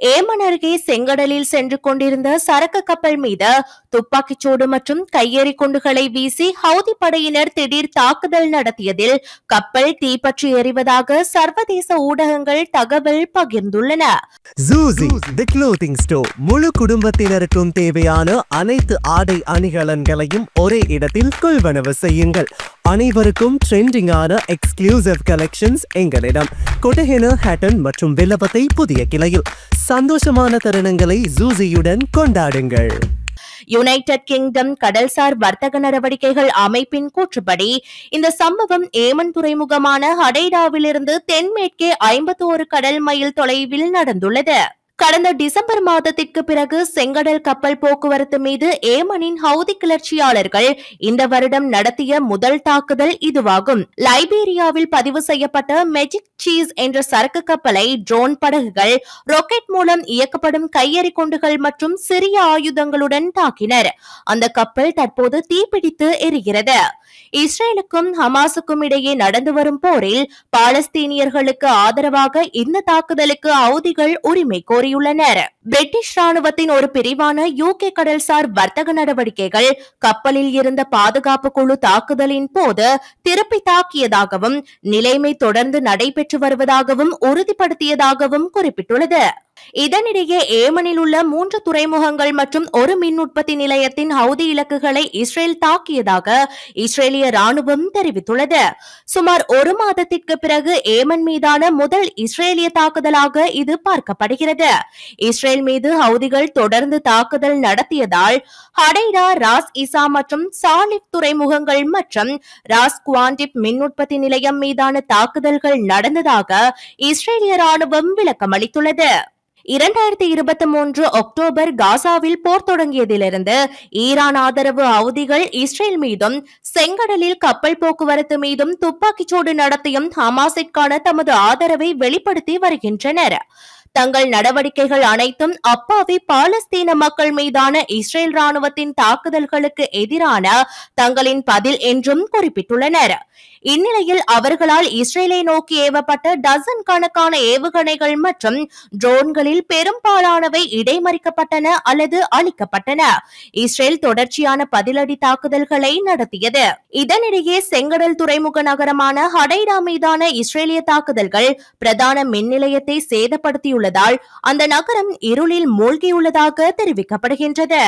Yemen அருகே செங்கடலில் சென்று கொண்டிருந்த சரக்கு கப்பல் மீது துப்பாக்கிச்சூடு மற்றும் கையெறி குண்டுகளை வீசி ஹவுதி படையினர் திடீர் தாக்குதல் நடத்தியதில் கப்பல் தீப்பற்றி எறிவதாக சர்வதேச ஊடகங்கள் தகவல் பகிர்ந்துள்ளன. முழு குடும்பத்தினருக்கும் தேவையான அனைத்து ஆடை அணிகலன்களையும் ஒரே இடத்தில் கொள்வனவு செய்யுங்கள். அனைவருக்கும் ட்ரெண்டிங்கான எக்ஸ்க்ளூசிவ் கலெக்ஷன்ஸ் எங்களிடம். கொட்டஹென, ஹேட்டன் மற்றும் வில்லபத்தை புதிய கிளையில். சந்தோஷமான தருணங்களை ஜூசியுடன் கொண்டாடுங்கள். யுனைடெட் கிங்டம் கடல்சார் வர்த்தக நடவடிக்கைகள் அமைப்பின் கூற்றுப்படி இந்த சம்பவம் ஏமன் துறைமுகமான ஹடைடாவிலிருந்து தென்மேற்கே 51 கடல் மைல் தொலைவில் நடந்துள்ளது. கடந்த டிசம்பர் மாதத்திற்கு பிறகு செங்கடல் கப்பல் போக்குவரத்து மீது ஏமனின் ஹவுதி கிளர்ச்சியாளர்கள் இந்த வருடம் நடத்திய முதல் தாக்குதல் இதுவாகும். லைபீரியாவில் பதிவு செய்யப்பட்ட மெஜிக் சீஸ் என்ற சரக்கு கப்பலை ட்ரோன் படகுகள், ராக்கெட் மூலம் இயக்கப்படும் கையெறி குண்டுகள் மற்றும் சிறிய ஆயுதங்களுடன் தாக்கினர். அந்த கப்பல் தற்போது தீப்பிடித்து எரிகிறது. இஸ்ரேலுக்கும் ஹமாஸுக்கும் இடையே நடந்து வரும் போரில் பாலஸ்தீனியர்களுக்கு ஆதரவாக இந்த தாக்குதலுக்கு ஹவுதிகள் உரிமை கோரியுள்ளனர். பிரிட்டிஷ் ராணுவத்தின் ஒரு பிரிவான UK கடல்சார் வர்த்தக நடவடிக்கைகள் கப்பலில் இருந்த பாதுகாப்பு குழு தாக்குதலின் போது திருப்பி தாக்கியதாகவும் நிலைமை தொடர்ந்து நடைபெற்று வருவதாகவும் உறுதிப்படுத்தியதாகவும் குறிப்பிட்டுள்ளது. இதனிடையே ஏமனில் உள்ள 3 துறைமுகங்கள் மற்றும் ஒரு மின் உற்பத்தி நிலையத்தின் ஹவுதி இலக்குகளை இஸ்ரேல் தாக்கியதாக இஸ்ரேலிய ராணுவம் தெரிவித்துள்ளது. சுமார் ஒரு மாதத்திற்கு பிறகு ஏமன் மீதான முதல் இஸ்ரேலிய தாக்குதலாக இது பார்க்கப்படுகிறது. இஸ்ரேல் மீது ஹவுதிகள் தொடர்ந்து தாக்குதல் நடத்தியதால் ஹடைடா, ராஸ் இசா மற்றும் சாலிப் துறைமுகங்கள் மற்றும் ராஸ் குவாண்டிப் மின் உற்பத்தி நிலையம் மீதான தாக்குதல்கள் நடந்ததாக இஸ்ரேலிய ராணுவம் விளக்கமளித்துள்ளது. 2023 அக்டோபர் காசாவில் போர் தொடங்கியதிலிருந்து ஈரான் ஆதரவு ஹவுதிகள் இஸ்ரேல் மீதும் செங்கடலில் கப்பல் போக்குவரத்து மீதும் துப்பாக்கிச்சூடு நடத்தியும் ஹமாஸிற்கான தமது ஆதரவை வெளிப்படுத்தி வருகின்றனர். தங்கள் நடவடிக்கைகள் அனைத்தும் அப்பாவி பாலஸ்தீன மக்கள் மீதான இஸ்ரேல் ராணுவத்தின் தாக்குதல்களுக்கு எதிரான தங்களின் பதில் என்றும் குறிப்பிட்டுள்ளனர். இந்நிலையில் அவர்களால் இஸ்ரேலை நோக்கி ஏவப்பட்ட டசன் கணக்கான ஏவுகணைகள் மற்றும் ட்ரோன்களில் பெரும்பாலானவை இடைமறிக்கப்பட்டன அல்லது அழிக்கப்பட்டன. இஸ்ரேல் தொடர்ச்சியான பதிலடி தாக்குதல்களை நடத்தியது. இதனிடையே செங்கடல் துறைமுக நகரமான ஹடைடா மீதான இஸ்ரேலிய தாக்குதல்கள் பிரதான மின் நிலையத்தை சேதப்படுத்தியுள்ளதால் அந்த நகரம் இருளில் மூழ்கியுள்ளதாக தெரிவிக்கப்படுகின்றது.